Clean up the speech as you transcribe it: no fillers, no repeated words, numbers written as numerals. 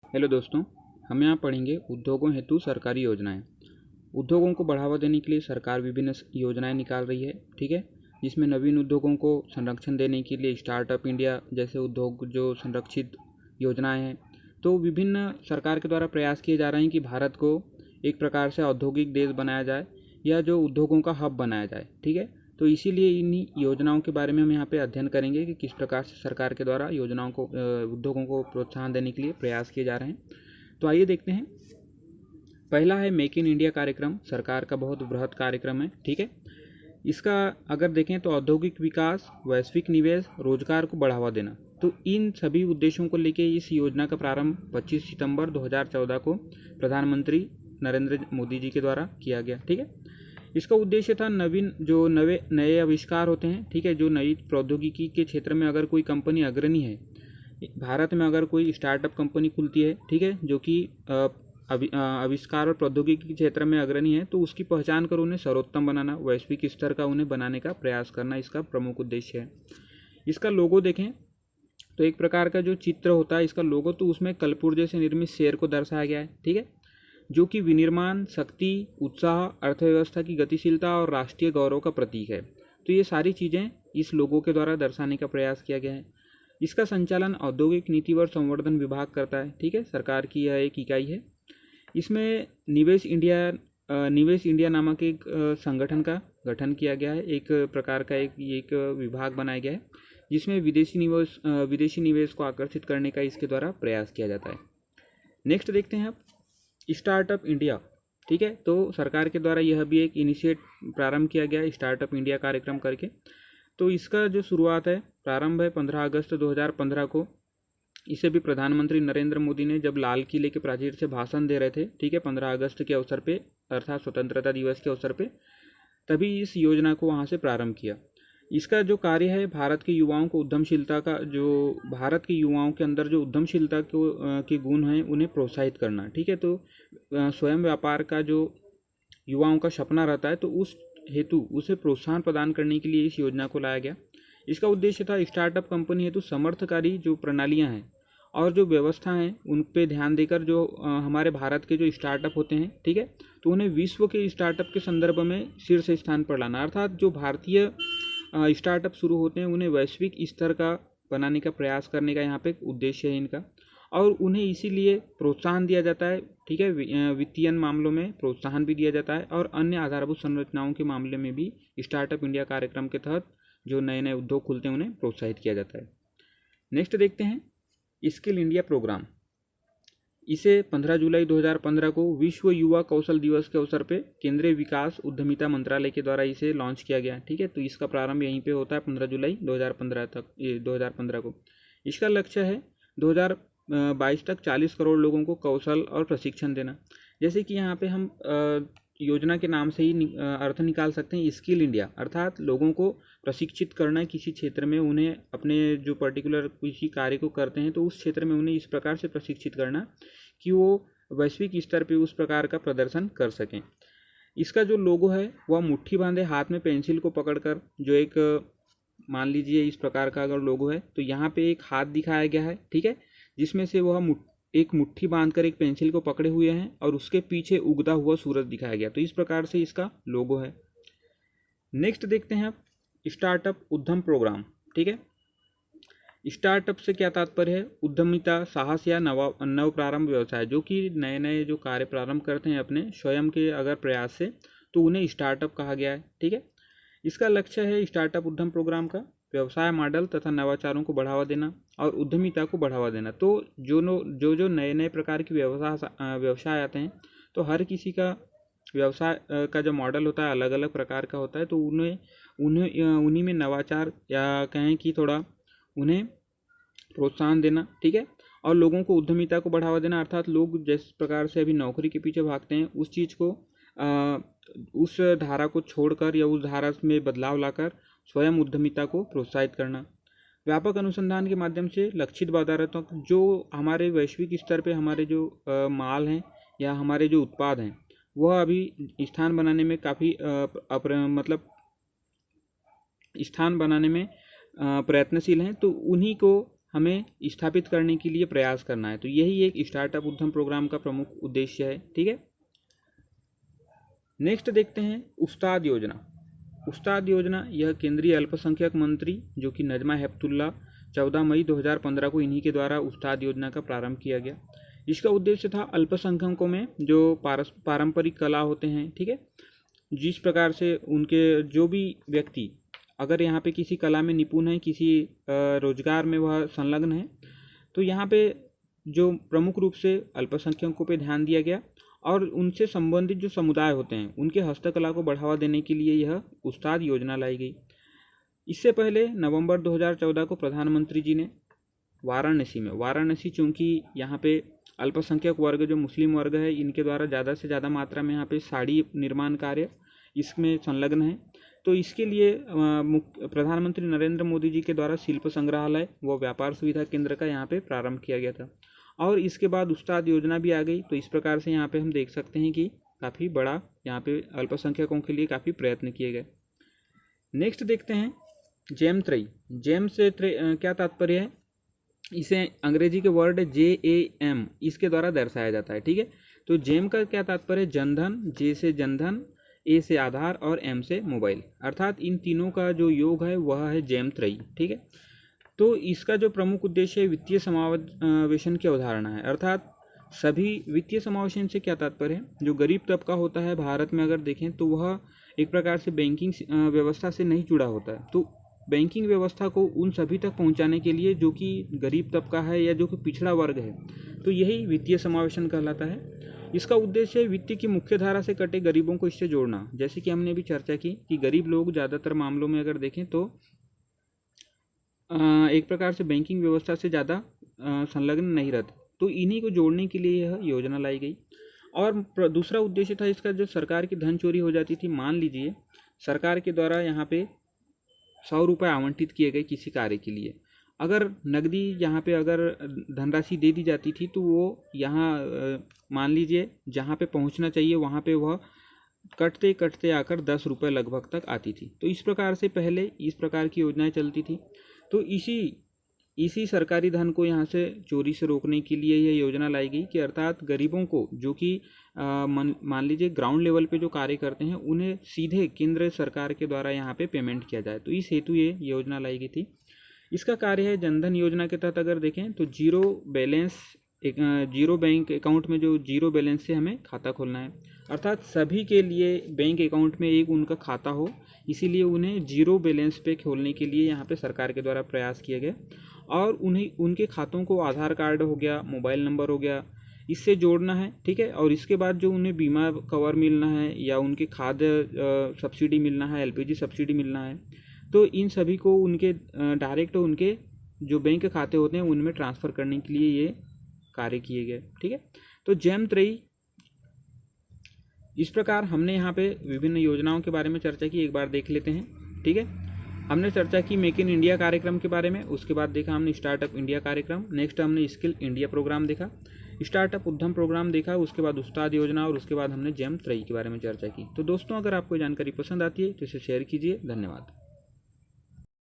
Hello दोस्तों, हम यहाँ पढ़ेंगे उद्योगों हेतु सरकारी योजनाएं। उद्योगों को बढ़ावा देने के लिए सरकार विभिन्न योजनाएं निकाल रही है, ठीक है। जिसमें नवीन उद्योगों को संरक्षण देने के लिए स्टार्टअप इंडिया जैसे उद्योग जो संरक्षित योजनाएं हैं, तो विभिन्न सरकार के द्वारा प्रयास किए जा रहे हैं कि भारत को एक प्रकार से औद्योगिक देश बनाया जाए या जो उद्योगों का हब बनाया जाए, ठीक है। तो इसीलिए इन योजनाओं के बारे में हम यहाँ पे अध्ययन करेंगे कि किस प्रकार से सरकार के द्वारा योजनाओं को उद्योगों को प्रोत्साहन देने के लिए प्रयास किए जा रहे हैं। तो आइए देखते हैं। पहला है मेक इन इंडिया कार्यक्रम, सरकार का बहुत बृहत कार्यक्रम है, ठीक है। इसका अगर देखें तो औद्योगिक विकास, वैश्विक निवेश, रोजगार को बढ़ावा देना, तो इन सभी उद्देश्यों को लेकर इस योजना का प्रारंभ 25 सितंबर 2014 को प्रधानमंत्री नरेंद्र मोदी जी के द्वारा किया गया, ठीक है। इसका उद्देश्य था नवीन जो नए आविष्कार होते हैं, ठीक है, जो नई प्रौद्योगिकी के क्षेत्र में अगर कोई कंपनी अग्रणी है, भारत में अगर कोई स्टार्टअप कंपनी खुलती है, ठीक है, जो कि आविष्कार और प्रौद्योगिकी के क्षेत्र में अग्रणी है, तो उसकी पहचान कर उन्हें सर्वोत्तम बनाना, वैश्विक स्तर का उन्हें बनाने का प्रयास करना इसका प्रमुख उद्देश्य है। इसका लोगो देखें तो एक प्रकार का जो चित्र होता है इसका लोगो, तो उसमें कलपुर्जे से निर्मित शेर को दर्शाया गया है, ठीक है, जो कि विनिर्माण शक्ति, उत्साह, अर्थव्यवस्था की गतिशीलता और राष्ट्रीय गौरव का प्रतीक है। तो ये सारी चीज़ें इस लोगो के द्वारा दर्शाने का प्रयास किया गया है। इसका संचालन औद्योगिक नीति व संवर्धन विभाग करता है, ठीक है, सरकार की यह एक इकाई है। इसमें निवेश इंडिया नामक एक संगठन का गठन किया गया है, एक प्रकार का एक विभाग बनाया गया है, जिसमें विदेशी निवेश को आकर्षित करने का इसके द्वारा प्रयास किया जाता है। नेक्स्ट देखते हैं आप स्टार्टअप इंडिया, ठीक है। तो सरकार के द्वारा यह भी एक इनिशिएट प्रारंभ किया गया है स्टार्टअप इंडिया कार्यक्रम करके। तो इसका जो शुरुआत है, प्रारंभ है 15 अगस्त 2015 को। इसे भी प्रधानमंत्री नरेंद्र मोदी ने जब लाल किले के प्राचीर से भाषण दे रहे थे, ठीक है, 15 अगस्त के अवसर पे, अर्थात स्वतंत्रता दिवस के अवसर पे, तभी इस योजना को वहाँ से प्रारंभ किया। इसका जो कार्य है, भारत के युवाओं को उद्यमशीलता का जो भारत के युवाओं के अंदर जो उद्यमशीलता के गुण हैं उन्हें प्रोत्साहित करना, ठीक है। तो स्वयं व्यापार का जो युवाओं का सपना रहता है, तो उस हेतु उसे प्रोत्साहन प्रदान करने के लिए इस योजना को लाया गया। इसका उद्देश्य था स्टार्टअप कंपनी हेतु समर्थकारी जो प्रणालियां हैं और जो व्यवस्था हैं उन पे ध्यान देकर जो हमारे भारत के जो स्टार्टअप होते हैं, ठीक है, तो उन्हें विश्व के स्टार्टअप के संदर्भ में शीर्ष स्थान पर लाना, अर्थात जो भारतीय स्टार्टअप शुरू होते हैं उन्हें वैश्विक स्तर का बनाने का प्रयास करने का यहाँ पे उद्देश्य है इनका, और उन्हें इसीलिए प्रोत्साहन दिया जाता है, ठीक है, वित्तीय मामलों में प्रोत्साहन भी दिया जाता है और अन्य आधारभूत संरचनाओं के मामले में भी स्टार्टअप इंडिया कार्यक्रम के तहत जो नए नए उद्योग खुलते हैं उन्हें प्रोत्साहित किया जाता है। नेक्स्ट देखते हैं स्किल इंडिया प्रोग्राम। इसे 15 जुलाई 2015 को विश्व युवा कौशल दिवस के अवसर पे केंद्रीय विकास उद्यमिता मंत्रालय के द्वारा इसे लॉन्च किया गया, ठीक है। तो इसका प्रारंभ यहीं पे होता है 15 जुलाई 2015 को। इसका लक्ष्य है 2022 तक 40 करोड़ लोगों को कौशल और प्रशिक्षण देना। जैसे कि यहाँ पे हम योजना के नाम से ही अर्थ निकाल सकते हैं स्किल इंडिया, अर्थात लोगों को प्रशिक्षित करना है किसी क्षेत्र में, उन्हें अपने जो पर्टिकुलर किसी कार्य को करते हैं तो उस क्षेत्र में उन्हें इस प्रकार से प्रशिक्षित करना कि वो वैश्विक स्तर पे उस प्रकार का प्रदर्शन कर सकें। इसका जो लोगो है वह मुट्ठी बांधे हाथ में पेंसिल को पकड़कर, जो एक मान लीजिए इस प्रकार का अगर लोगो है तो यहाँ पे एक हाथ दिखाया गया है, ठीक है, जिसमें से वह एक मुट्ठी बांधकर एक पेंसिल को पकड़े हुए हैं और उसके पीछे उगता हुआ सूरज दिखाया गया। तो इस प्रकार से इसका लोगो है। नेक्स्ट देखते हैं आप स्टार्टअप उद्यम प्रोग्राम, ठीक है। स्टार्टअप से क्या तात्पर्य है? उद्यमिता, साहस या नव प्रारंभ व्यवसाय, जो कि नए नए जो कार्य प्रारंभ करते हैं अपने स्वयं के अगर प्रयास से, तो उन्हें स्टार्टअप कहा गया है, ठीक है। इसका लक्ष्य है स्टार्टअप उद्यम प्रोग्राम का व्यवसाय मॉडल तथा नवाचारों को बढ़ावा देना और उद्यमिता को बढ़ावा देना। तो जो नए नए प्रकार के व्यवसाय आते हैं, तो हर किसी का व्यवसाय का जो मॉडल होता है अलग अलग प्रकार का होता है, तो उन्हीं में नवाचार या कहें कि थोड़ा उन्हें प्रोत्साहन देना, ठीक है, और लोगों को उद्यमिता को बढ़ावा देना, अर्थात लोग जिस प्रकार से अभी नौकरी के पीछे भागते हैं उस चीज़ को उस धारा को छोड़कर या उस धारा में बदलाव लाकर स्वयं उद्यमिता को प्रोत्साहित करना। व्यापक अनुसंधान के माध्यम से लक्षित बाजारों तक जो हमारे वैश्विक स्तर पे हमारे जो माल हैं या हमारे जो उत्पाद हैं वह अभी स्थान बनाने में काफ़ी स्थान बनाने में प्रयत्नशील हैं, तो उन्हीं को हमें स्थापित करने के लिए प्रयास करना है। तो यही एक स्टार्टअप उद्यम प्रोग्राम का प्रमुख उद्देश्य है। ठीक है, नेक्स्ट देखते हैं उस्ताद योजना। उस्ताद योजना यह केंद्रीय अल्पसंख्यक मंत्री जो कि नजमा हेपतुल्ला 14 मई 2015 को इन्हीं के द्वारा उस्ताद योजना का प्रारंभ किया गया। इसका उद्देश्य था अल्पसंख्यकों में जो पारंपरिक कला होते हैं, ठीक है, जिस प्रकार से उनके जो भी व्यक्ति अगर यहाँ पे किसी कला में निपुण है, किसी रोजगार में वह संलग्न है, तो यहाँ पे जो प्रमुख रूप से अल्पसंख्यकों पे ध्यान दिया गया और उनसे संबंधित जो समुदाय होते हैं उनके हस्तकला को बढ़ावा देने के लिए यह उस्ताद योजना लाई गई। इससे पहले नवंबर 2014 को प्रधानमंत्री जी ने वाराणसी चूँकि यहाँ पे अल्पसंख्यक वर्ग जो मुस्लिम वर्ग है इनके द्वारा ज़्यादा से ज़्यादा मात्रा में यहाँ पे साड़ी निर्माण कार्य इसमें संलग्न है, तो इसके लिए प्रधानमंत्री नरेंद्र मोदी जी के द्वारा शिल्प संग्रहालय व व्यापार सुविधा केंद्र का यहाँ पे प्रारंभ किया गया था और इसके बाद उस्ताद योजना भी आ गई। तो इस प्रकार से यहाँ पे हम देख सकते हैं कि काफ़ी बड़ा यहाँ पे अल्पसंख्यकों के लिए काफ़ी प्रयत्न किए गए। नेक्स्ट देखते हैं जेम त्रयी। जेम से क्या तात्पर्य है, इसे अंग्रेजी के वर्ड JAM इसके द्वारा दर्शाया जाता है। ठीक है, तो जेम का क्या तात्पर्य, जनधन, जे से जनधन, ए से आधार और एम से मोबाइल, अर्थात इन तीनों का जो योग है वह है जेम त्रयी। ठीक है, तो इसका जो प्रमुख उद्देश्य है वित्तीय समावेशन की अवधारणा है, अर्थात सभी वित्तीय समावेशन से क्या तात्पर्य है, जो गरीब तबका होता है भारत में अगर देखें तो वह एक प्रकार से बैंकिंग व्यवस्था से नहीं जुड़ा होता है, तो बैंकिंग व्यवस्था को उन सभी तक पहुंचाने के लिए जो कि गरीब तबका है या जो कि पिछड़ा वर्ग है, तो यही वित्तीय समावेशन कहलाता है। इसका उद्देश्य है वित्त की मुख्य धारा से कटे गरीबों को इससे जोड़ना। जैसे कि हमने भी चर्चा की कि गरीब लोग ज़्यादातर मामलों में अगर देखें तो एक प्रकार से बैंकिंग व्यवस्था से ज़्यादा संलग्न नहीं रहते, तो इन्हीं को जोड़ने के लिए यह योजना लाई गई। और दूसरा उद्देश्य था इसका, जो सरकार की धन चोरी हो जाती थी, मान लीजिए सरकार के द्वारा यहाँ पे 100 रुपये आवंटित किए गए किसी कार्य के लिए, अगर नकदी यहाँ पे अगर धनराशि दे दी जाती थी तो वो यहाँ मान लीजिए जहाँ पे पहुँचना चाहिए वहाँ पे वह कटते कटते आकर 10 रुपये लगभग तक आती थी। तो इस प्रकार से पहले इस प्रकार की योजनाएं चलती थी। तो इसी सरकारी धन को यहाँ से चोरी से रोकने के लिए यह योजना लाई गई कि अर्थात गरीबों को जो कि मान लीजिए ग्राउंड लेवल पे जो कार्य करते हैं उन्हें सीधे केंद्र सरकार के द्वारा यहाँ पे पेमेंट किया जाए, तो इस हेतु ये योजना लाई गई थी। इसका कार्य है जनधन योजना के तहत अगर देखें तो जीरो बैंक अकाउंट में जो जीरो बैलेंस से हमें खाता खोलना है, अर्थात सभी के लिए बैंक अकाउंट में एक उनका खाता हो, इसीलिए उन्हें जीरो बैलेंस पे खोलने के लिए यहाँ पे सरकार के द्वारा प्रयास किए गए और उन्हें उनके खातों को आधार कार्ड हो गया, मोबाइल नंबर हो गया, इससे जोड़ना है। ठीक है, और इसके बाद जो उन्हें बीमा कवर मिलना है या उनके खाद्य सब्सिडी मिलना है, LPG सब्सिडी मिलना है, तो इन सभी को उनके डायरेक्ट उनके जो बैंक खाते होते हैं उनमें ट्रांसफ़र करने के लिए ये कार्य किए गए। ठीक है, तो जेम त्रयी, इस प्रकार हमने यहाँ पे विभिन्न योजनाओं के बारे में चर्चा की, एक बार देख लेते हैं। ठीक है, हमने चर्चा की मेक इन इंडिया कार्यक्रम के बारे में, उसके बाद देखा हमने स्टार्टअप इंडिया कार्यक्रम, नेक्स्ट हमने स्किल इंडिया प्रोग्राम देखा, स्टार्टअप उद्यम प्रोग्राम देखा, उसके बाद उस्ताद योजना और उसके बाद हमने जेम त्रयी के बारे में चर्चा की। तो दोस्तों, अगर आपको जानकारी पसंद आती है तो इसे शेयर कीजिए। धन्यवाद।